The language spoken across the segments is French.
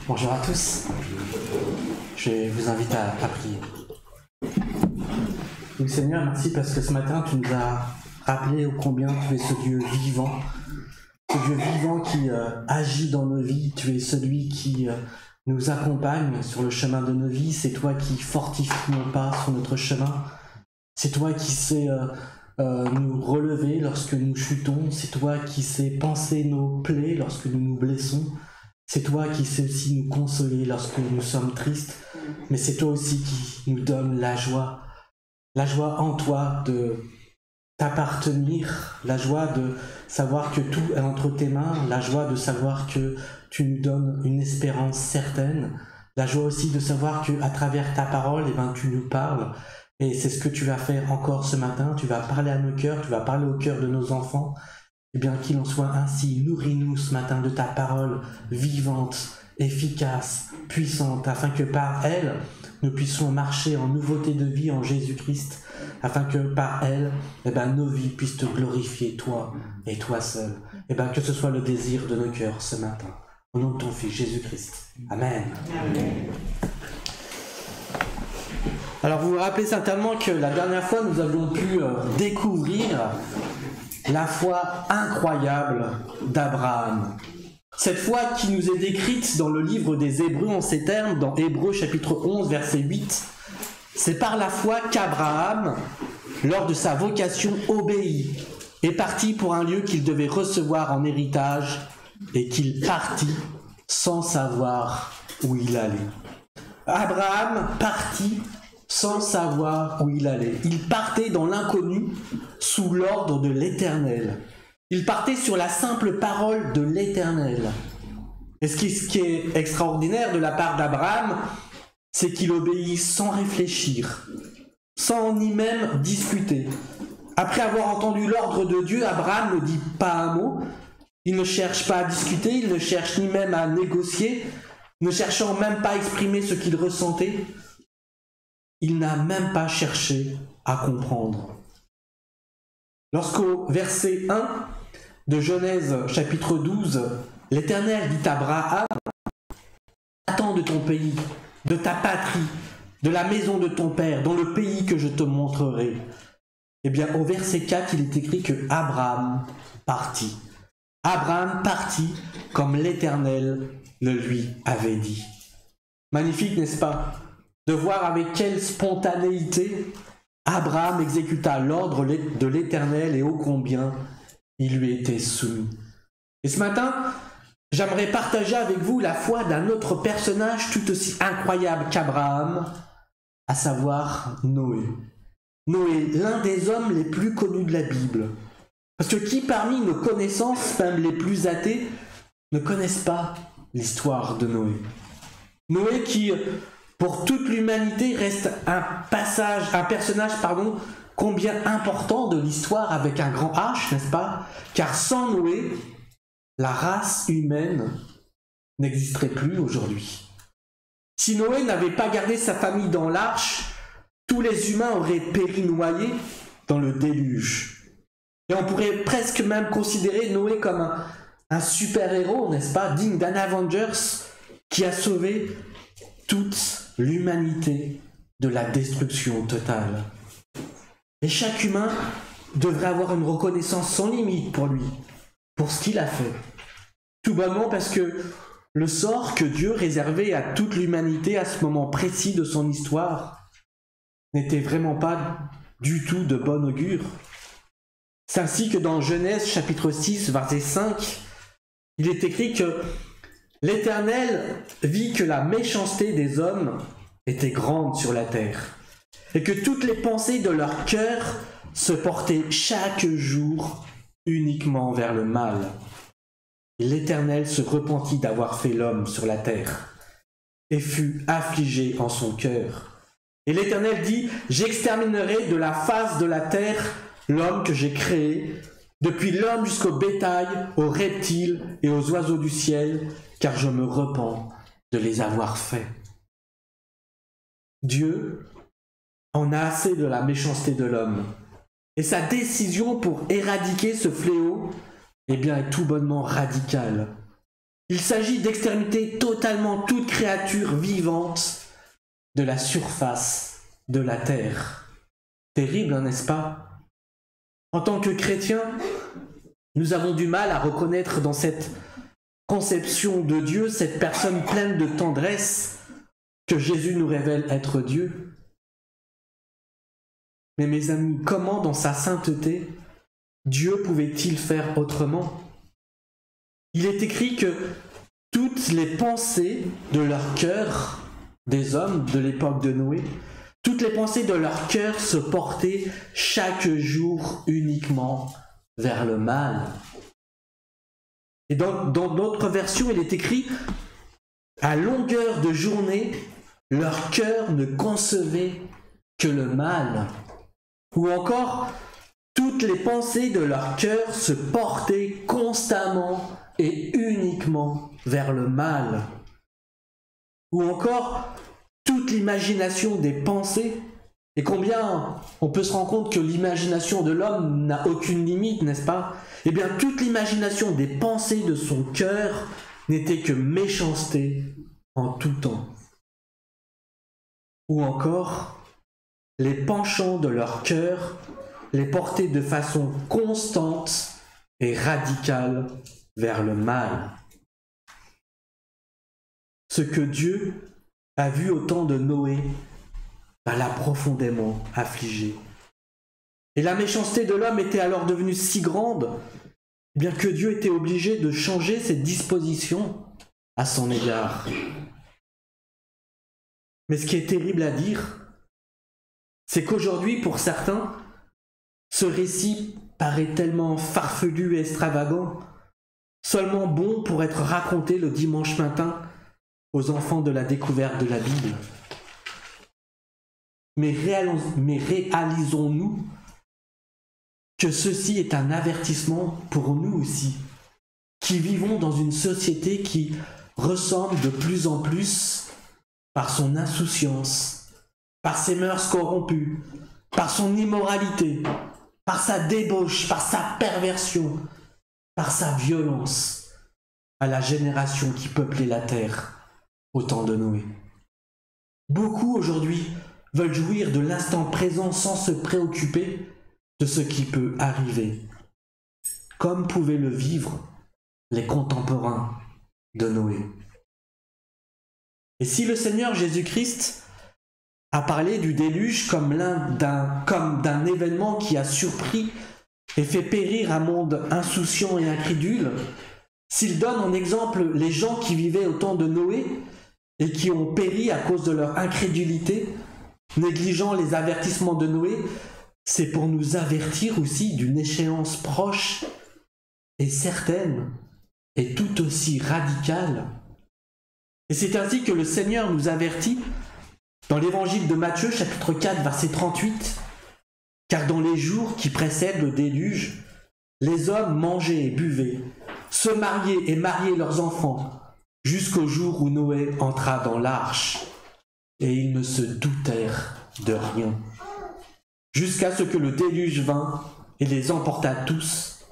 Bonjour à tous. Je vous invite à prier. Oui, Seigneur, merci parce que ce matin, tu nous as rappelé ô combien tu es ce Dieu vivant. Ce Dieu vivant qui agit dans nos vies. Tu es celui qui nous accompagne sur le chemin de nos vies. C'est toi qui fortifie nos pas sur notre chemin. C'est toi qui sais nous relever lorsque nous chutons. C'est toi qui sais panser nos plaies lorsque nous nous blessons. C'est toi qui sais aussi nous consoler lorsque nous sommes tristes. Mais c'est toi aussi qui nous donne la joie en toi de t'appartenir, la joie de savoir que tout est entre tes mains, la joie de savoir que tu nous donnes une espérance certaine, la joie aussi de savoir qu'à travers ta parole, tu nous parles. Et c'est ce que tu vas faire encore ce matin. Tu vas parler à nos cœurs, tu vas parler au cœur de nos enfants. Eh bien, qu'il en soit ainsi, nourris-nous ce matin de ta parole vivante, efficace, puissante, afin que par elle, nous puissions marcher en nouveauté de vie en Jésus-Christ, afin que par elle, nos vies puissent te glorifier, toi et toi seul. Que ce soit le désir de nos cœurs ce matin. Au nom de ton Fils Jésus-Christ. Amen. Amen. Alors vous vous rappelez certainement que la dernière fois, nous avions pu découvrir la foi incroyable d'Abraham. Cette foi qui nous est décrite dans le livre des Hébreux en ces termes, dans Hébreux chapitre 11, verset 8. C'est par la foi qu'Abraham, lors de sa vocation, obéit, est parti pour un lieu qu'il devait recevoir en héritage et qu'il partit sans savoir où il allait. Abraham partit sans savoir où il allait. Il partait dans l'inconnu, sous l'ordre de l'Éternel. Il partait sur la simple parole de l'Éternel. Et ce qui est extraordinaire de la part d'Abraham, c'est qu'il obéit sans réfléchir, sans ni même discuter. Après avoir entendu l'ordre de Dieu, Abraham ne dit pas un mot. Il ne cherche pas à discuter, il ne cherche ni même à négocier, ne cherchant même pas à exprimer ce qu'il ressentait. Il n'a même pas cherché à comprendre. Lorsqu'au verset 1 de Genèse chapitre 12, l'Éternel dit à Abraham, « Attends de ton pays, de ta patrie, de la maison de ton père, dans le pays que je te montrerai. » Eh bien, au verset 4, il est écrit que Abraham partit. Abraham partit comme l'Éternel le lui avait dit. Magnifique, n'est-ce pas ? De voir avec quelle spontanéité Abraham exécuta l'ordre de l'Éternel et ô combien il lui était soumis. Et ce matin, j'aimerais partager avec vous la foi d'un autre personnage tout aussi incroyable qu'Abraham, à savoir Noé. Noé, l'un des hommes les plus connus de la Bible. Parce que qui parmi nos connaissances, même les plus athées, ne connaissent pas l'histoire de Noé? Noé qui, pour toute l'humanité, reste un personnage, combien important de l'histoire avec un grand H, n'est-ce pas? Car sans Noé, la race humaine n'existerait plus aujourd'hui. Si Noé n'avait pas gardé sa famille dans l'arche, tous les humains auraient péri noyés dans le déluge. Et on pourrait presque même considérer Noé comme un super-héros, n'est-ce pas? Digne d'un Avengers qui a sauvé toute l'humanité de la destruction totale. Et chaque humain devrait avoir une reconnaissance sans limite pour lui, pour ce qu'il a fait. Tout bonnement parce que le sort que Dieu réservait à toute l'humanité à ce moment précis de son histoire n'était vraiment pas du tout de bon augure. C'est ainsi que dans Genèse chapitre 6, verset 5, il est écrit que l'Éternel vit que la méchanceté des hommes était grande sur la terre, et que toutes les pensées de leur cœur se portaient chaque jour uniquement vers le mal. Et l'Éternel se repentit d'avoir fait l'homme sur la terre, et fut affligé en son cœur. Et l'Éternel dit, « J'exterminerai de la face de la terre l'homme que j'ai créé, depuis l'homme jusqu'au bétail, aux reptiles et aux oiseaux du ciel, car je me repens de les avoir faits. » Dieu en a assez de la méchanceté de l'homme. Et sa décision pour éradiquer ce fléau, est tout bonnement radicale. Il s'agit d'exterminer totalement toute créature vivante de la surface de la terre. Terrible, hein, n'est-ce pas? En tant que chrétiens, nous avons du mal à reconnaître dans cette conception de Dieu, cette personne pleine de tendresse que Jésus nous révèle être Dieu. Mais mes amis, comment dans sa sainteté, Dieu pouvait-il faire autrement? Il est écrit que toutes les pensées de leur cœur, des hommes de l'époque de Noé, toutes les pensées de leur cœur se portaient chaque jour uniquement vers le mal. Et dans d'autres versions, il est écrit « À longueur de journée, leur cœur ne concevait que le mal. » Ou encore « Toutes les pensées de leur cœur se portaient constamment et uniquement vers le mal. » Ou encore « Toute l'imagination des pensées. » Et combien on peut se rendre compte que l'imagination de l'homme n'a aucune limite, n'est-ce pas? Eh bien, toute l'imagination des pensées de son cœur n'était que méchanceté en tout temps. Ou encore, les penchants de leur cœur les portaient de façon constante et radicale vers le mal. Ce que Dieu a vu au temps de Noé l'a profondément affligé. Et la méchanceté de l'homme était alors devenue si grande, bien que Dieu était obligé de changer ses dispositions à son égard. Mais ce qui est terrible à dire, c'est qu'aujourd'hui, pour certains, ce récit paraît tellement farfelu et extravagant, seulement bon pour être raconté le dimanche matin aux enfants de la découverte de la Bible. Mais réalisons-nous que ceci est un avertissement pour nous aussi, qui vivons dans une société qui ressemble de plus en plus, par son insouciance, par ses mœurs corrompues, par son immoralité, par sa débauche, par sa perversion, par sa violence, à la génération qui peuplait la terre au temps de Noé. Beaucoup aujourd'hui veulent jouir de l'instant présent sans se préoccuper de ce qui peut arriver, comme pouvaient le vivre les contemporains de Noé. Et si le Seigneur Jésus-Christ a parlé du déluge comme d'un événement qui a surpris et fait périr un monde insouciant et incrédule, s'il donne en exemple les gens qui vivaient au temps de Noé et qui ont péri à cause de leur incrédulité, négligeant les avertissements de Noé, c'est pour nous avertir aussi d'une échéance proche et certaine et tout aussi radicale. Et c'est ainsi que le Seigneur nous avertit dans l'évangile de Matthieu, chapitre 4, verset 38, « Car dans les jours qui précèdent le déluge, les hommes mangeaient et buvaient, se mariaient et mariaient leurs enfants, jusqu'au jour où Noé entra dans l'arche. Et ils ne se doutèrent de rien, jusqu'à ce que le déluge vînt et les emporta tous.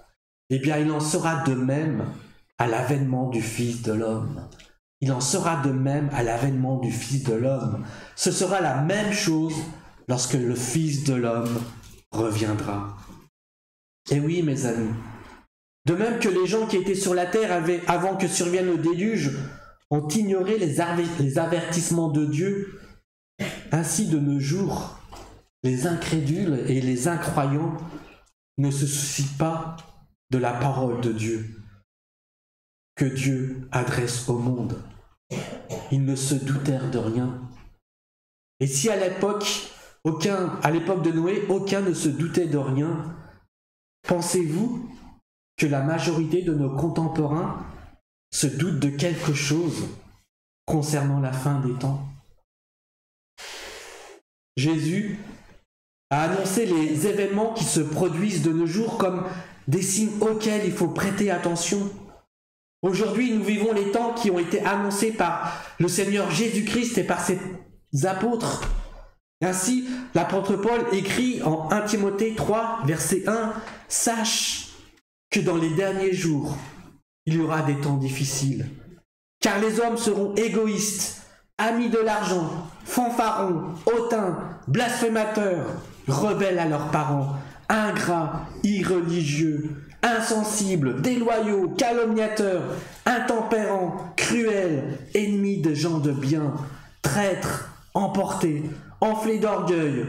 Eh bien, il en sera de même à l'avènement du Fils de l'homme. Il en sera de même à l'avènement du Fils de l'homme. Ce sera la même chose lorsque le Fils de l'homme reviendra. » Et oui, mes amis, de même que les gens qui étaient sur la terre avant que survienne le déluge, ont ignoré les avertissements de Dieu, ainsi de nos jours, les incrédules et les incroyants ne se soucient pas de la parole de Dieu que Dieu adresse au monde. Ils ne se doutèrent de rien. Et si à l'époque de Noé, aucun ne se doutait de rien, pensez-vous que la majorité de nos contemporains se doutent de quelque chose concernant la fin des temps? Jésus a annoncé les événements qui se produisent de nos jours comme des signes auxquels il faut prêter attention. Aujourd'hui, nous vivons les temps qui ont été annoncés par le Seigneur Jésus-Christ et par ses apôtres. Ainsi, l'apôtre Paul écrit en 1 Timothée 3, verset 1, « Sache que dans les derniers jours, il y aura des temps difficiles. Car les hommes seront égoïstes, amis de l'argent, fanfarons, hautains, blasphémateurs, rebelles à leurs parents, ingrats, irreligieux, insensibles, déloyaux, calomniateurs, intempérants, cruels, ennemis des gens de bien, traîtres, emportés, enflés d'orgueil,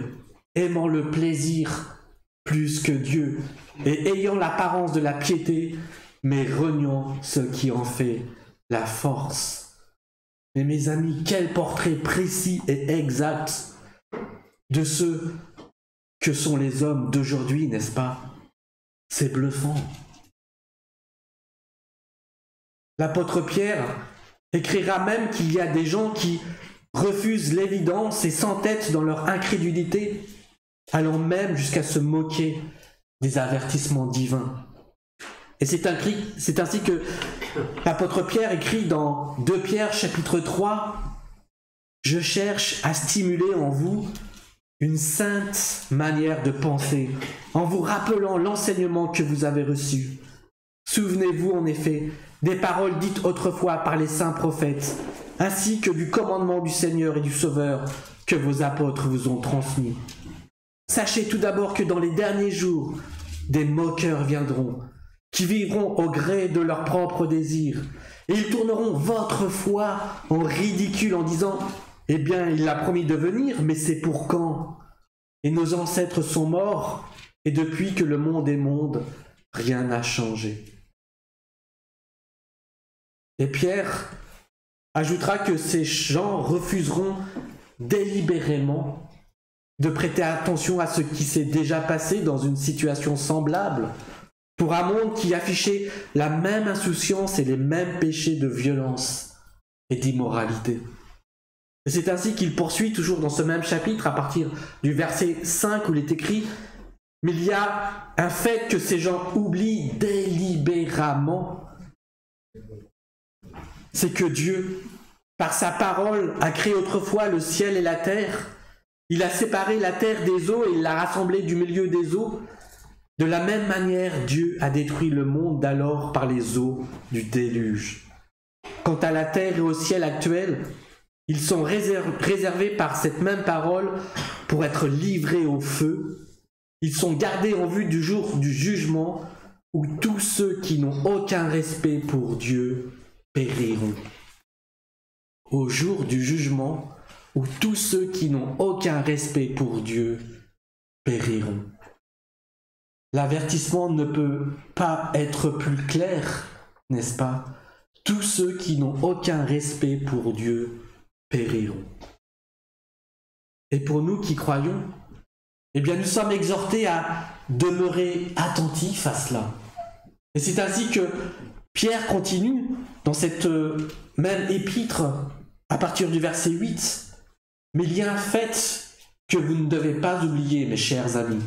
aimant le plaisir plus que Dieu, et ayant l'apparence de la piété, mais reniant ce qui en fait la force. Mais mes amis, quel portrait précis et exact de ceux que sont les hommes d'aujourd'hui, n'est-ce pas? C'est bluffant. L'apôtre Pierre écrira même qu'il y a des gens qui refusent l'évidence et s'entêtent dans leur incrédulité, allant même jusqu'à se moquer des avertissements divins. Et c'est ainsi que l'apôtre Pierre écrit dans 2 Pierre chapitre 3 « Je cherche à stimuler en vous une sainte manière de penser, en vous rappelant l'enseignement que vous avez reçu. Souvenez-vous en effet des paroles dites autrefois par les saints prophètes, ainsi que du commandement du Seigneur et du Sauveur que vos apôtres vous ont transmis. Sachez tout d'abord que dans les derniers jours, des moqueurs viendront, qui vivront au gré de leurs propres désirs, et ils tourneront votre foi en ridicule en disant « Eh bien, il a promis de venir, mais c'est pour quand? Et nos ancêtres sont morts, et depuis que le monde est monde, rien n'a changé. » Et Pierre ajoutera que ces gens refuseront délibérément de prêter attention à ce qui s'est déjà passé dans une situation semblable, pour un monde qui affichait la même insouciance et les mêmes péchés de violence et d'immoralité. Et c'est ainsi qu'il poursuit toujours dans ce même chapitre, à partir du verset 5 où il est écrit « Mais il y a un fait que ces gens oublient délibérément, c'est que Dieu, par sa parole, a créé autrefois le ciel et la terre. Il a séparé la terre des eaux et il l'a rassemblée du milieu des eaux. De la même manière, Dieu a détruit le monde d'alors par les eaux du déluge. Quant à la terre et au ciel actuel, ils sont réservés par cette même parole pour être livrés au feu. Ils sont gardés en vue du jour du jugement où tous ceux qui n'ont aucun respect pour Dieu périront. Au jour du jugement où tous ceux qui n'ont aucun respect pour Dieu périront. L'avertissement ne peut pas être plus clair, n'est-ce pas? Tous ceux qui n'ont aucun respect pour Dieu périront. Et pour nous qui croyons, eh bien nous sommes exhortés à demeurer attentifs à cela. Et c'est ainsi que Pierre continue dans cette même épître à partir du verset 8. Mais il y a un fait que vous ne devez pas oublier, mes chers amis.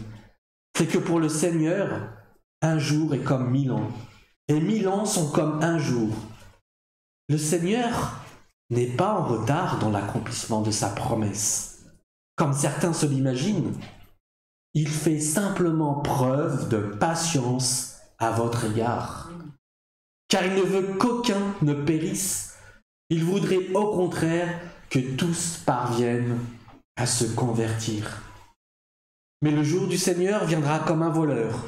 C'est que pour le Seigneur, un jour est comme 1000 ans, et 1000 ans sont comme un jour. Le Seigneur n'est pas en retard dans l'accomplissement de sa promesse. Comme certains se l'imaginent, il fait simplement preuve de patience à votre égard. Car il ne veut qu'aucun ne périsse, il voudrait au contraire que tous parviennent à se convertir. Mais le jour du Seigneur viendra comme un voleur.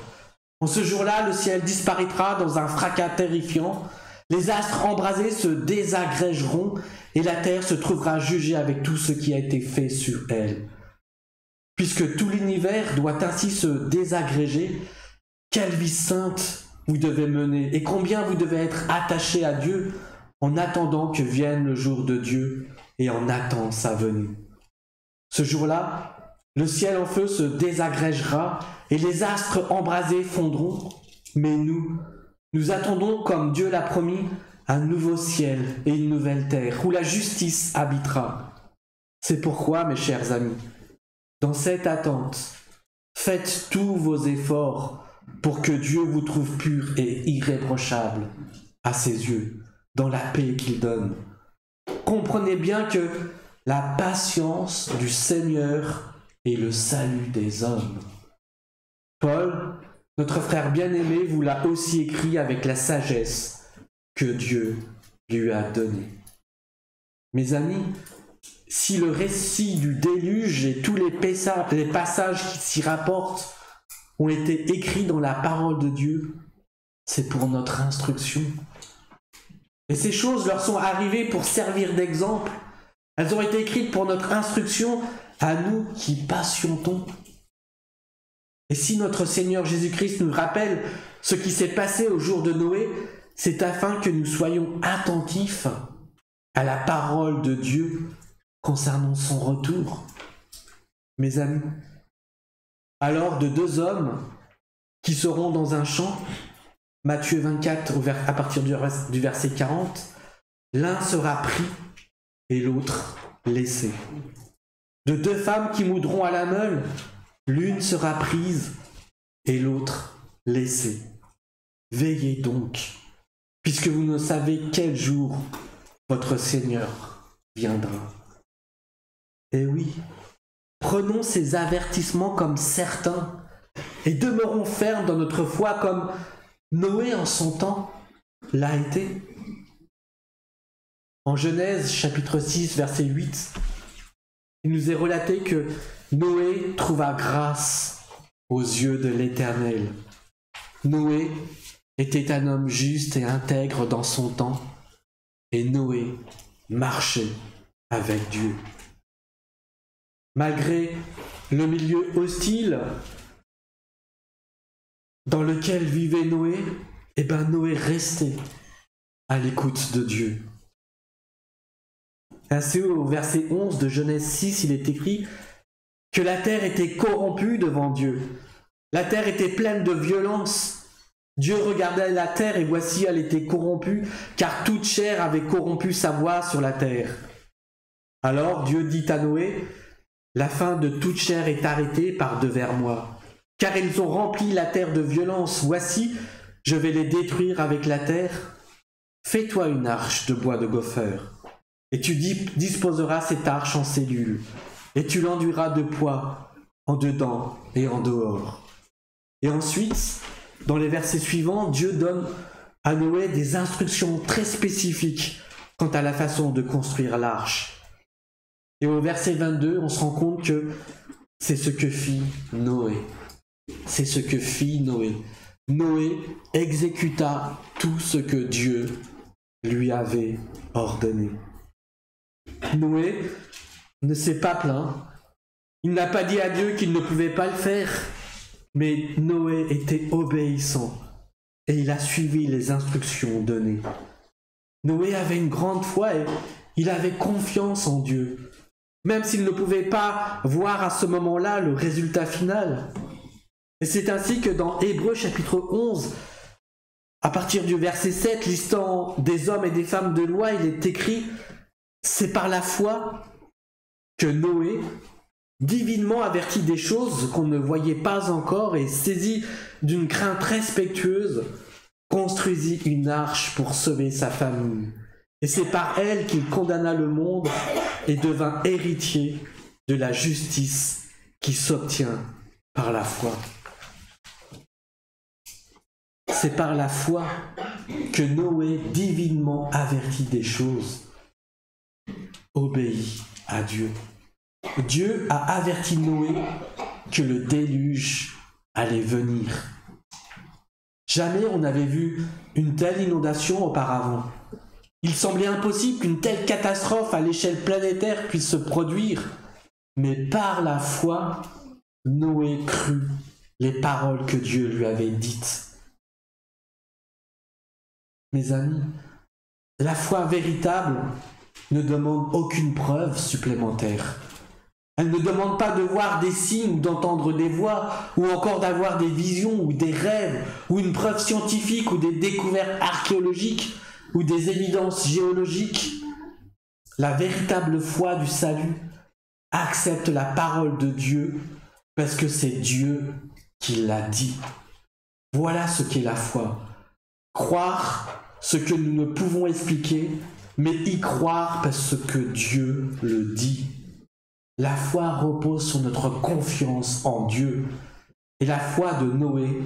En ce jour-là, le ciel disparaîtra dans un fracas terrifiant, les astres embrasés se désagrégeront et la terre se trouvera jugée avec tout ce qui a été fait sur elle. Puisque tout l'univers doit ainsi se désagréger, quelle vie sainte vous devez mener et combien vous devez être attachés à Dieu en attendant que vienne le jour de Dieu et en attendant sa venue. Ce jour-là, le ciel en feu se désagrégera et les astres embrasés fondront, mais nous attendons comme Dieu l'a promis un nouveau ciel et une nouvelle terre où la justice habitera. C'est pourquoi, mes chers amis, dans cette attente, faites tous vos efforts pour que Dieu vous trouve pur et irréprochable à ses yeux, dans la paix qu'il donne. Comprenez bien que la patience du Seigneur est le salut des hommes. Paul, notre frère bien-aimé, vous l'a aussi écrit avec la sagesse que Dieu lui a donné. Mes amis, si le récit du déluge et tous les passages qui s'y rapportent ont été écrits dans la parole de Dieu, c'est pour notre instruction. Et ces choses leur sont arrivées pour servir d'exemple. Elles ont été écrites pour notre instruction à nous qui patientons. Et si notre Seigneur Jésus-Christ nous rappelle ce qui s'est passé au jour de Noé, c'est afin que nous soyons attentifs à la parole de Dieu concernant son retour. Mes amis, alors de deux hommes qui seront dans un champ, Matthieu 24 à partir du verset 40, l'un sera pris et l'autre laissé. De deux femmes qui moudront à la meule, l'une sera prise et l'autre laissée. Veillez donc, puisque vous ne savez quel jour votre Seigneur viendra. Et oui, prenons ces avertissements comme certains et demeurons fermes dans notre foi comme Noé en son temps l'a été. En Genèse chapitre 6 verset 8, il nous est relaté que Noé trouva grâce aux yeux de l'Éternel. Noé était un homme juste et intègre dans son temps, et Noé marchait avec Dieu. Malgré le milieu hostile dans lequel vivait Noé, Noé restait à l'écoute de Dieu. Ainsi, au verset 11 de Genèse 6, il est écrit que la terre était corrompue devant Dieu. La terre était pleine de violence. Dieu regardait la terre et voici, elle était corrompue, car toute chair avait corrompu sa voie sur la terre. Alors Dieu dit à Noé, « La fin de toute chair est arrêtée par devers moi, car ils ont rempli la terre de violence. Voici, je vais les détruire avec la terre. Fais-toi une arche de bois de gopher, et tu disposeras cette arche en cellules, et tu l'enduiras de poids en dedans et en dehors. » Et ensuite, dans les versets suivants, Dieu donne à Noé des instructions très spécifiques quant à la façon de construire l'arche. Et au verset 22, on se rend compte que c'est ce que fit Noé. C'est ce que fit Noé. Noé exécuta tout ce que Dieu lui avait ordonné. Noé ne s'est pas plaint. Il n'a pas dit à Dieu qu'il ne pouvait pas le faire. Mais Noé était obéissant et il a suivi les instructions données. Noé avait une grande foi et il avait confiance en Dieu, même s'il ne pouvait pas voir à ce moment-là le résultat final. Et c'est ainsi que dans Hébreux chapitre 11, à partir du verset 7, listant des hommes et des femmes de loi, il est écrit « C'est par la foi que Noé, divinement averti des choses qu'on ne voyait pas encore et saisi d'une crainte respectueuse, construisit une arche pour sauver sa famille. Et c'est par elle qu'il condamna le monde et devint héritier de la justice qui s'obtient par la foi. » C'est par la foi que Noé, divinement averti des choses, obéit à Dieu. Dieu a averti Noé que le déluge allait venir. Jamais on n'avait vu une telle inondation auparavant. Il semblait impossible qu'une telle catastrophe à l'échelle planétaire puisse se produire. Mais par la foi, Noé crut les paroles que Dieu lui avait dites. Mes amis, la foi véritable ne demande aucune preuve supplémentaire. Elle ne demande pas de voir des signes ou d'entendre des voix, ou encore d'avoir des visions ou des rêves, ou une preuve scientifique ou des découvertes archéologiques ou des évidences géologiques. La véritable foi du salut accepte la parole de Dieu parce que c'est Dieu qui l'a dit. Voilà ce qu'est la foi. Croire ce que nous ne pouvons expliquer, mais y croire parce que Dieu le dit. La foi repose sur notre confiance en Dieu. Et la foi de Noé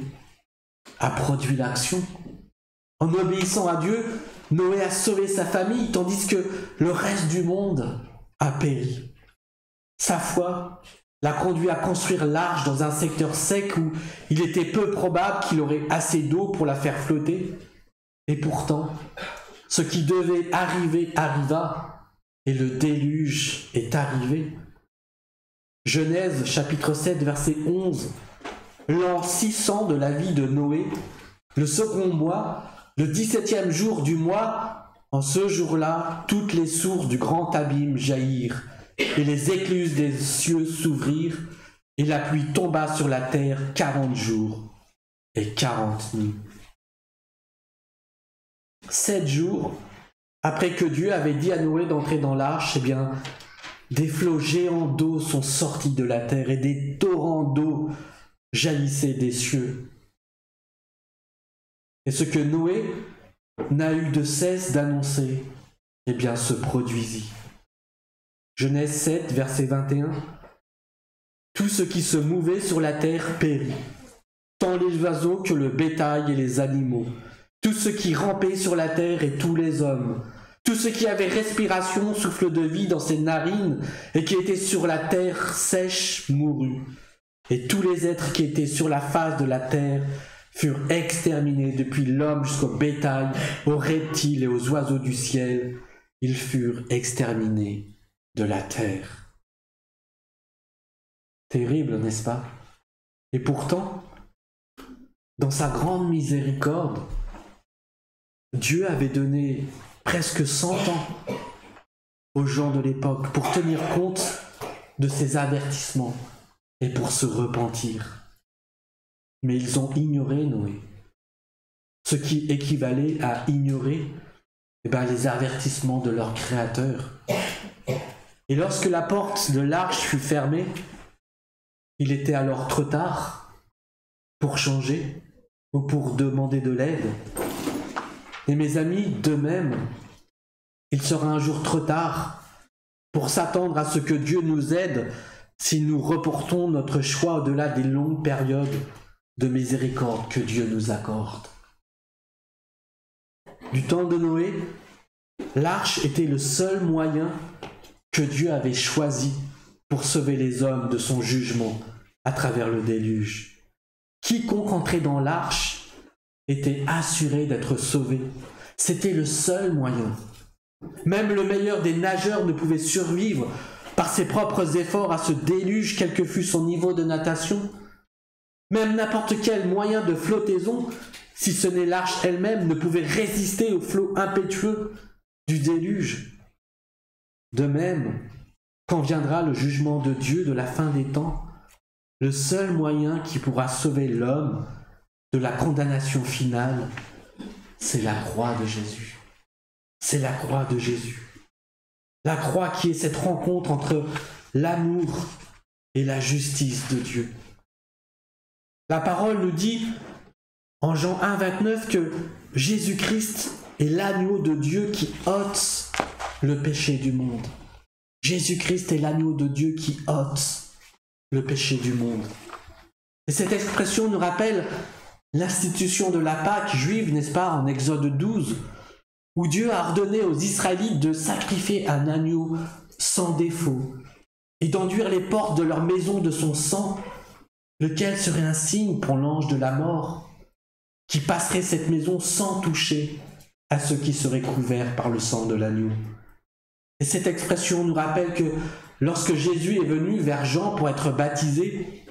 a produit l'action. En obéissant à Dieu, Noé a sauvé sa famille, tandis que le reste du monde a péri. Sa foi l'a conduit à construire l'arche dans un secteur sec où il était peu probable qu'il aurait assez d'eau pour la faire flotter. Et pourtant, ce qui devait arriver arriva, et le déluge est arrivé. Genèse chapitre 7 verset 11. L'an 600 de la vie de Noé, le second mois, le 17e jour du mois, en ce jour-là, toutes les sources du grand abîme jaillirent, et les écluses des cieux s'ouvrirent, et la pluie tomba sur la terre 40 jours et 40 nuits. 7 jours après que Dieu avait dit à Noé d'entrer dans l'arche, des flots géants d'eau sont sortis de la terre et des torrents d'eau jaillissaient des cieux. Et ce que Noé n'a eu de cesse d'annoncer, se produisit. Genèse 7, verset 21. Tout ce qui se mouvait sur la terre périt, tant les oiseaux que le bétail et les animaux, tout ce qui rampait sur la terre et tous les hommes, tout ce qui avait respiration, souffle de vie dans ses narines et qui était sur la terre sèche mourut. Et tous les êtres qui étaient sur la face de la terre furent exterminés, depuis l'homme jusqu'au bétail, aux reptiles et aux oiseaux du ciel. Ils furent exterminés de la terre. Terrible, n'est-ce pas? Et pourtant, dans sa grande miséricorde, Dieu avait donné presque 100 ans aux gens de l'époque pour tenir compte de ces avertissements et pour se repentir. Mais ils ont ignoré Noé. Ce qui équivalait à ignorer les avertissements de leur Créateur. Et lorsque la porte de l'arche fut fermée, il était alors trop tard pour changer ou pour demander de l'aide. Et mes amis, de même, il sera un jour trop tard pour s'attendre à ce que Dieu nous aide si nous reportons notre choix au-delà des longues périodes de miséricorde que Dieu nous accorde. Du temps de Noé, l'arche était le seul moyen que Dieu avait choisi pour sauver les hommes de son jugement à travers le déluge. Quiconque entrait dans l'arche était assuré d'être sauvé. C'était le seul moyen. Même le meilleur des nageurs ne pouvait survivre par ses propres efforts à ce déluge, quel que fût son niveau de natation. Même n'importe quel moyen de flottaison, si ce n'est l'arche elle-même, ne pouvait résister au flot impétueux du déluge. De même, quand viendra le jugement de Dieu de la fin des temps, le seul moyen qui pourra sauver l'homme de la condamnation finale, c'est la croix de Jésus. C'est la croix de Jésus. La croix qui est cette rencontre entre l'amour et la justice de Dieu. La parole nous dit en Jean 1, 29 que Jésus-Christ est l'agneau de Dieu qui ôte le péché du monde. Jésus-Christ est l'agneau de Dieu qui ôte le péché du monde. Et cette expression nous rappelle l'institution de la Pâque juive, n'est-ce pas, en Exode 12, où Dieu a ordonné aux Israélites de sacrifier un agneau sans défaut et d'enduire les portes de leur maison de son sang, lequel serait un signe pour l'ange de la mort, qui passerait cette maison sans toucher à ceux qui seraient couverts par le sang de l'agneau. Et cette expression nous rappelle que lorsque Jésus est venu vers Jean pour être baptisé,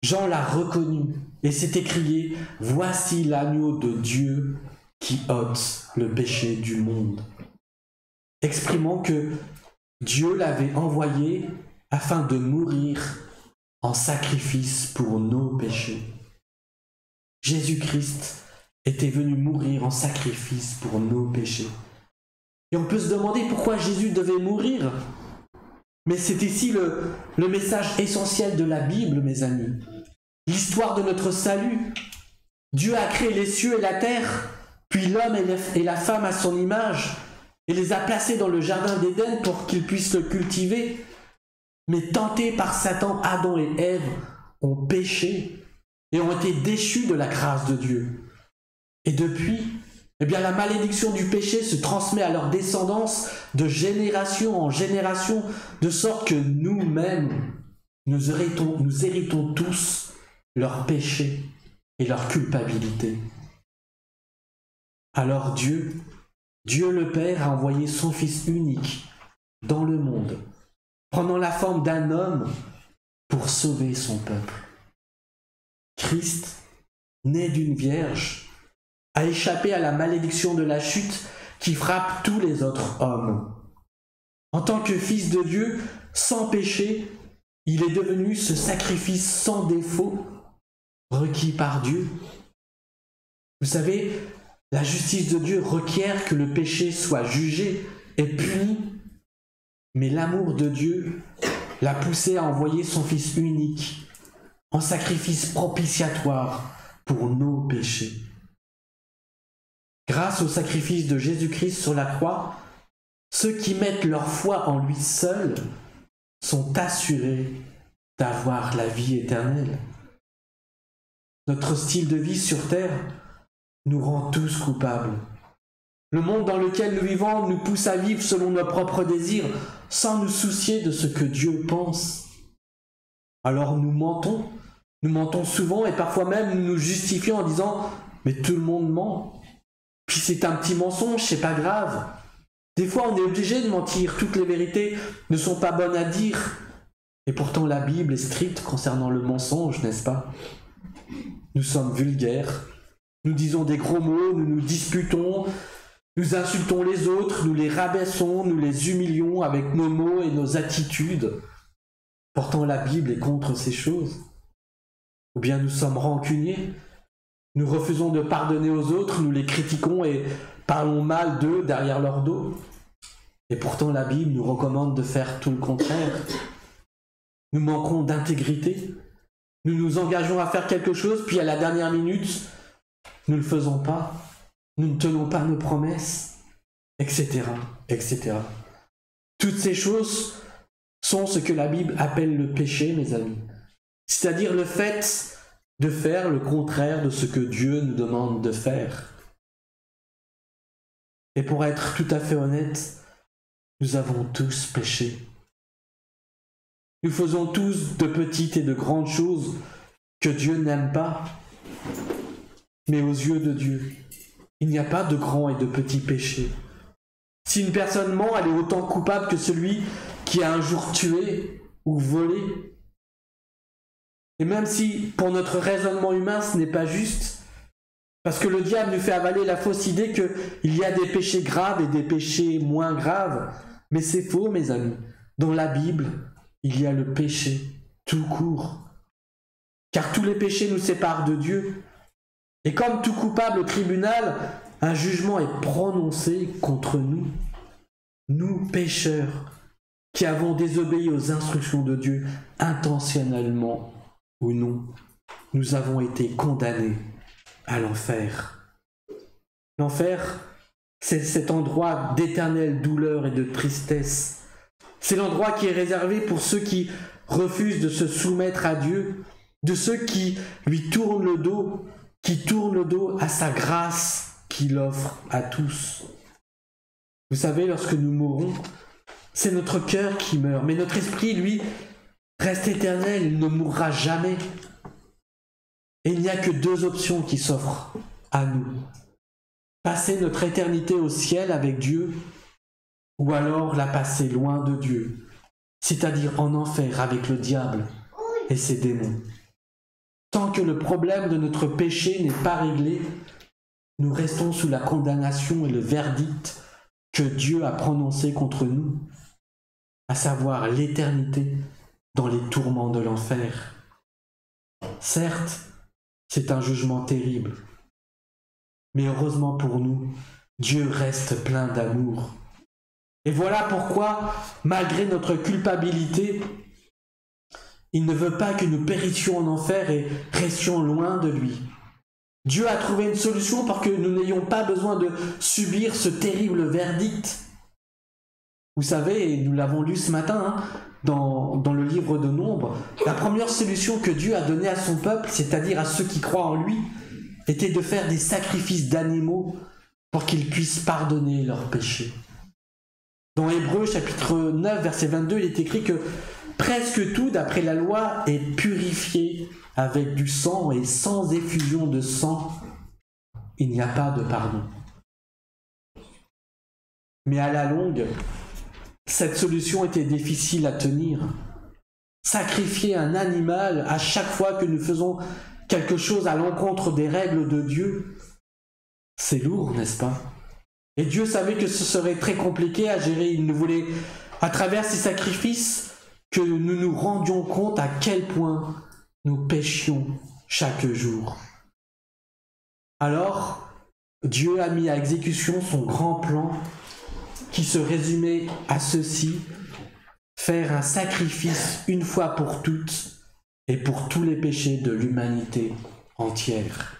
Jean l'a reconnu et s'est écrié « Voici l'agneau de Dieu qui ôte le péché du monde », exprimant que Dieu l'avait envoyé afin de mourir en sacrifice pour nos péchés. Jésus-Christ était venu mourir en sacrifice pour nos péchés. Et on peut se demander pourquoi Jésus devait mourir. Mais c'est ici le message essentiel de la Bible, mes amis. L'histoire de notre salut. Dieu a créé les cieux et la terre, puis l'homme et la femme à son image, et les a placés dans le jardin d'Éden pour qu'ils puissent le cultiver. Mais tentés par Satan, Adam et Ève ont péché et ont été déchus de la grâce de Dieu. Et depuis, eh bien la malédiction du péché se transmet à leur descendance de génération en génération, de sorte que nous-mêmes, nous héritons tous leur péché et leur culpabilité. Alors Dieu le Père a envoyé son Fils unique dans le monde, prenant la forme d'un homme pour sauver son peuple. Christ, né d'une vierge, a échappé à la malédiction de la chute qui frappe tous les autres hommes. En tant que Fils de Dieu, sans péché, il est devenu ce sacrifice sans défaut requis par Dieu. Vous savez, la justice de Dieu requiert que le péché soit jugé et puni, mais l'amour de Dieu l'a poussé à envoyer son Fils unique en sacrifice propitiatoire pour nos péchés. Grâce au sacrifice de Jésus-Christ sur la croix, ceux qui mettent leur foi en lui seul sont assurés d'avoir la vie éternelle. Notre style de vie sur terre nous rend tous coupables. Le monde dans lequel nous vivons nous pousse à vivre selon nos propres désirs, sans nous soucier de ce que Dieu pense. Alors nous mentons souvent et parfois même nous nous justifions en disant « mais tout le monde ment ». Puis c'est un petit mensonge, c'est pas grave. Des fois on est obligé de mentir, toutes les vérités ne sont pas bonnes à dire. Et pourtant la Bible est stricte concernant le mensonge, n'est-ce pas? Nous sommes vulgaires, nous disons des gros mots, nous nous disputons, nous insultons les autres, nous les rabaissons, nous les humilions avec nos mots et nos attitudes. Pourtant la Bible est contre ces choses. Ou bien nous sommes rancuniers, nous refusons de pardonner aux autres, nous les critiquons et parlons mal d'eux derrière leur dos. Et pourtant la Bible nous recommande de faire tout le contraire. Nous manquons d'intégrité, nous nous engageons à faire quelque chose, puis à la dernière minute, nous ne le faisons pas, nous ne tenons pas nos promesses, etc., etc. Toutes ces choses sont ce que la Bible appelle le péché, mes amis. C'est-à-dire le fait de faire le contraire de ce que Dieu nous demande de faire. Et pour être tout à fait honnête, nous avons tous péché. Nous faisons tous de petites et de grandes choses que Dieu n'aime pas. Mais aux yeux de Dieu, il n'y a pas de grands et de petits péchés. Si une personne ment, elle est autant coupable que celui qui a un jour tué ou volé. Et même si, pour notre raisonnement humain, ce n'est pas juste, parce que le diable nous fait avaler la fausse idée qu'il y a des péchés graves et des péchés moins graves, mais c'est faux, mes amis. Dans la Bible, il y a le péché tout court. Car tous les péchés nous séparent de Dieu. Et comme tout coupable au tribunal, un jugement est prononcé contre nous. Nous, pécheurs, qui avons désobéi aux instructions de Dieu intentionnellement ou non, nous avons été condamnés à l'enfer. L'enfer, c'est cet endroit d'éternelle douleur et de tristesse. C'est l'endroit qui est réservé pour ceux qui refusent de se soumettre à Dieu, de ceux qui lui tournent le dos, qui tournent le dos à sa grâce qu'il offre à tous. Vous savez, lorsque nous mourrons, c'est notre cœur qui meurt, mais notre esprit, lui, reste éternel, il ne mourra jamais. Et il n'y a que deux options qui s'offrent à nous. Passer notre éternité au ciel avec Dieu, ou alors la passer loin de Dieu, c'est-à-dire en enfer avec le diable et ses démons. Tant que le problème de notre péché n'est pas réglé, nous restons sous la condamnation et le verdict que Dieu a prononcé contre nous, à savoir l'éternité dans les tourments de l'enfer. Certes, c'est un jugement terrible, mais heureusement pour nous, Dieu reste plein d'amour. Et voilà pourquoi, malgré notre culpabilité, il ne veut pas que nous périssions en enfer et restions loin de lui. Dieu a trouvé une solution pour que nous n'ayons pas besoin de subir ce terrible verdict. Vous savez, et nous l'avons lu ce matin, dans le livre de Nombres, la première solution que Dieu a donnée à son peuple, c'est-à-dire à ceux qui croient en lui, était de faire des sacrifices d'animaux pour qu'ils puissent pardonner leurs péchés. Dans Hébreux chapitre 9, verset 22, il est écrit que presque tout, d'après la loi, est purifié avec du sang, et sans effusion de sang, il n'y a pas de pardon. Mais à la longue, cette solution était difficile à tenir. Sacrifier un animal à chaque fois que nous faisons quelque chose à l'encontre des règles de Dieu, c'est lourd, n'est-ce pas? Et Dieu savait que ce serait très compliqué à gérer. Il nous voulait, à travers ces sacrifices, que nous nous rendions compte à quel point nous péchions chaque jour. Alors, Dieu a mis à exécution son grand plan qui se résumait à ceci: faire un sacrifice une fois pour toutes et pour tous les péchés de l'humanité entière.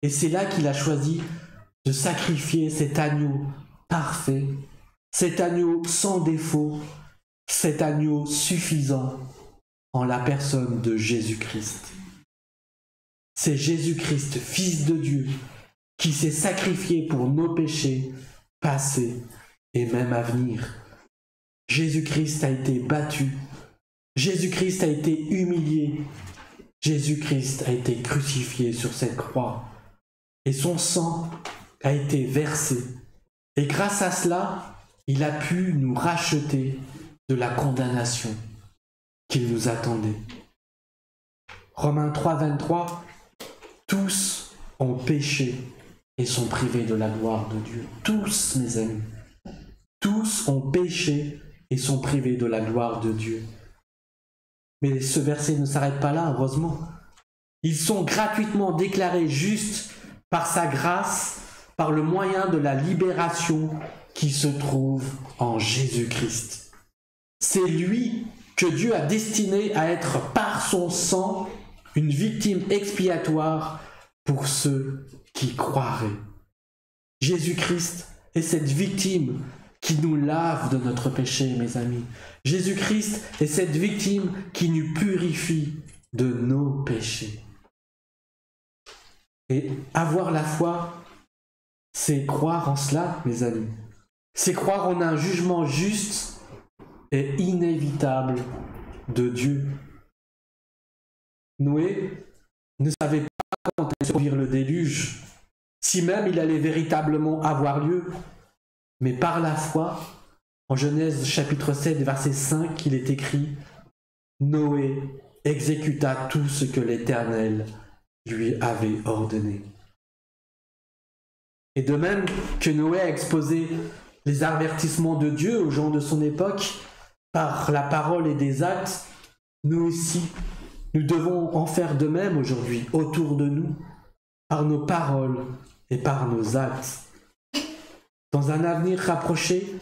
Et c'est là qu'il a choisi de sacrifier cet agneau parfait, cet agneau sans défaut, cet agneau suffisant en la personne de Jésus-Christ. C'est Jésus-Christ, Fils de Dieu, qui s'est sacrifié pour nos péchés passés et même à venir. Jésus-Christ a été battu, Jésus-Christ a été humilié, Jésus-Christ a été crucifié sur cette croix et son sang a été versé. Et grâce à cela, il a pu nous racheter de la condamnation qu'il nous attendait. Romains 3, 23, tous ont péché et sont privés de la gloire de Dieu. Tous, mes amis, tous ont péché et sont privés de la gloire de Dieu. Mais ce verset ne s'arrête pas là, heureusement. Ils sont gratuitement déclarés justes par sa grâce, par le moyen de la libération qui se trouve en Jésus-Christ. C'est lui que Dieu a destiné à être par son sang une victime expiatoire pour ceux qui croiraient. Jésus-Christ est cette victime qui nous lave de notre péché, mes amis. Jésus-Christ est cette victime qui nous purifie de nos péchés. Et avoir la foi, c'est croire en cela, mes amis. C'est croire en un jugement juste et inévitable de Dieu. Noé ne savait pas quand allait survivre le déluge, si même il allait véritablement avoir lieu. Mais par la foi, en Genèse chapitre 7, verset 5, il est écrit « Noé exécuta tout ce que l'Éternel lui avait ordonné. » Et de même que Noé a exposé les avertissements de Dieu aux gens de son époque, par la parole et des actes, nous aussi, nous devons en faire de même aujourd'hui, autour de nous, par nos paroles et par nos actes. Dans un avenir rapproché,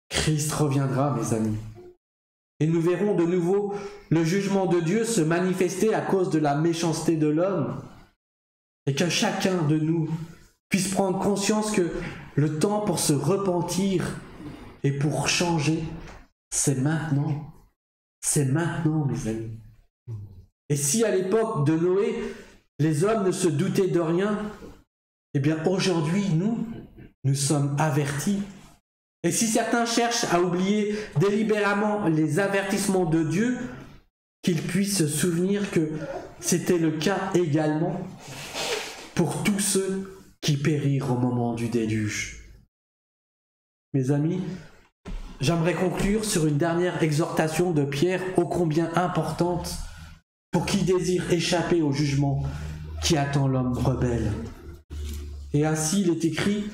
Christ reviendra, mes amis. Et nous verrons de nouveau le jugement de Dieu se manifester à cause de la méchanceté de l'homme. Et que chacun de nous puisse prendre conscience que le temps pour se repentir et pour changer, c'est maintenant. C'est maintenant, mes amis. Et si à l'époque de Noé, les hommes ne se doutaient de rien, eh bien aujourd'hui, nous sommes avertis. Et si certains cherchent à oublier délibérément les avertissements de Dieu, qu'ils puissent se souvenir que c'était le cas également pour tous ceux qui périrent au moment du déluge. Mes amis, j'aimerais conclure sur une dernière exhortation de Pierre ô combien importante pour qui désire échapper au jugement qui attend l'homme rebelle. Et ainsi il est écrit: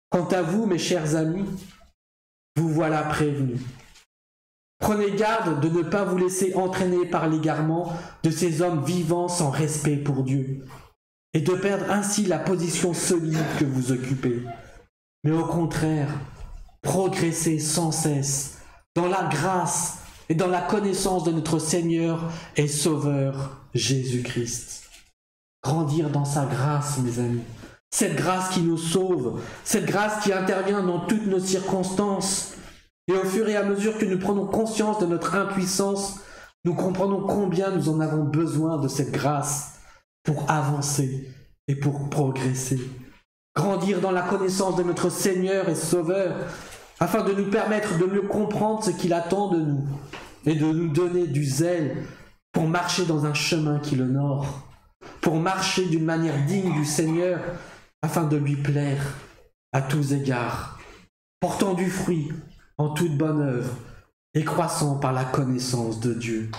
quant à vous, mes chers amis, vous voilà prévenus. Prenez garde de ne pas vous laisser entraîner par l'égarement de ces hommes vivants sans respect pour Dieu, et de perdre ainsi la position solide que vous occupez. Mais au contraire, progressez sans cesse dans la grâce et dans la connaissance de notre Seigneur et Sauveur Jésus-Christ. Grandir dans sa grâce, mes amis. Cette grâce qui nous sauve, cette grâce qui intervient dans toutes nos circonstances. Et au fur et à mesure que nous prenons conscience de notre impuissance, nous comprenons combien nous en avons besoin de cette grâce pour avancer et pour progresser. grandir dans la connaissance de notre Seigneur et Sauveur, afin de nous permettre de mieux comprendre ce qu'il attend de nous et de nous donner du zèle pour marcher dans un chemin qui l'honore, pour marcher d'une manière digne du Seigneur, afin de lui plaire à tous égards, portant du fruit en toute bonne œuvre et croissant par la connaissance de Dieu.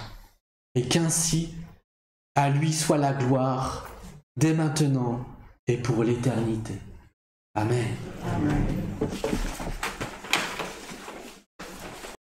Et qu'ainsi, à lui soit la gloire, dès maintenant et pour l'éternité. Amen. Amen.